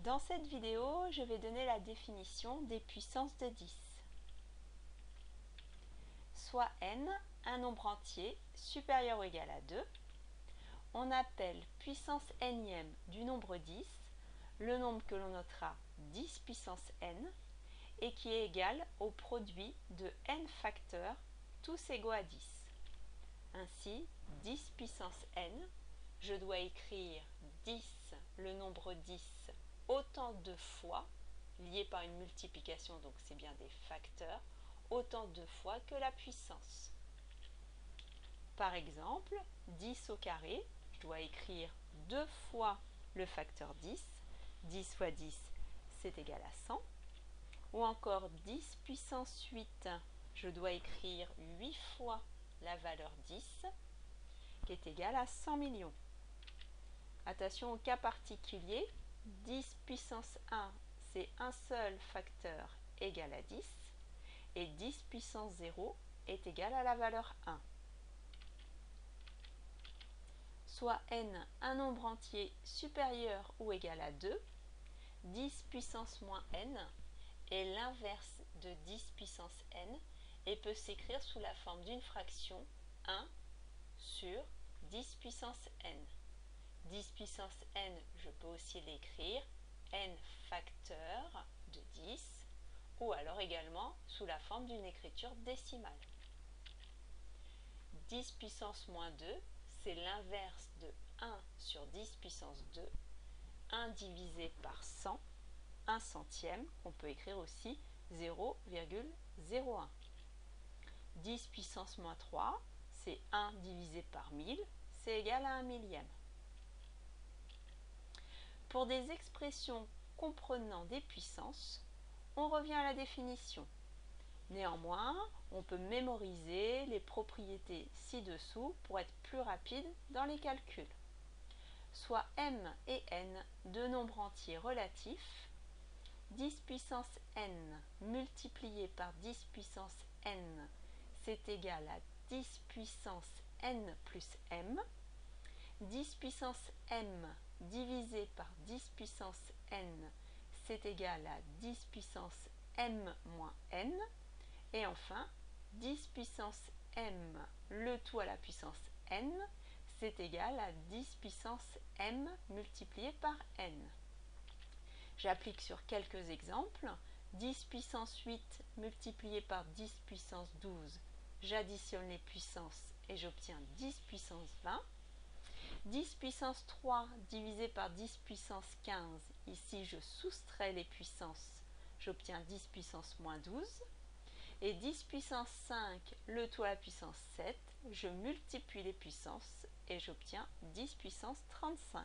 Dans cette vidéo, je vais donner la définition des puissances de 10. Soit n, un nombre entier supérieur ou égal à 2. On appelle puissance nième du nombre 10 le nombre que l'on notera 10 puissance n et qui est égal au produit de n facteurs tous égaux à 10. Ainsi, 10 puissance n, je dois écrire 10, le nombre 10, autant de fois, lié par une multiplication, donc c'est bien des facteurs, autant de fois que la puissance. Par exemple, 10 au carré, je dois écrire 2 fois le facteur 10. 10 fois 10, c'est égal à 100. Ou encore 10 puissance 8, je dois écrire 8 fois la valeur 10, qui est égale à 100 millions. Attention au cas particulier, 10 puissance 1, c'est un seul facteur égal à 10, et 10 puissance 0 est égal à la valeur 1. Soit n un nombre entier supérieur ou égal à 2, 10 puissance moins n est l'inverse de 10 puissance n et peut s'écrire sous la forme d'une fraction 1 sur 10 puissance n. 10 puissance n, je peux aussi l'écrire n facteur de 10 ou alors également sous la forme d'une écriture décimale. 10 puissance moins 2, c'est l'inverse de 1 sur 10 puissance 2, 1 divisé par 100, 1 centième, qu'on peut écrire aussi 0,01. 10 puissance moins 3, c'est 1 divisé par 1000, c'est égal à 1 millième. Pour des expressions comprenant des puissances, on revient à la définition. Néanmoins, on peut mémoriser les propriétés ci-dessous pour être plus rapide dans les calculs. Soit m et n deux nombres entiers relatifs, 10 puissance n multiplié par 10 puissance n, c'est égal à 10 puissance n plus m. 10 puissance m divisé par 10 puissance n, c'est égal à 10 puissance m moins n. Et enfin, 10 puissance m, le tout à la puissance n, c'est égal à 10 puissance m multiplié par n. J'applique sur quelques exemples. 10 puissance 8 multiplié par 10 puissance 12, j'additionne les puissances et j'obtiens 10 puissance 20. 10 puissance 3 divisé par 10 puissance 15, ici je soustrais les puissances, j'obtiens 10 puissance moins 12. Et 10 puissance 5, le tout à la puissance 7, je multiplie les puissances et j'obtiens 10 puissance 35.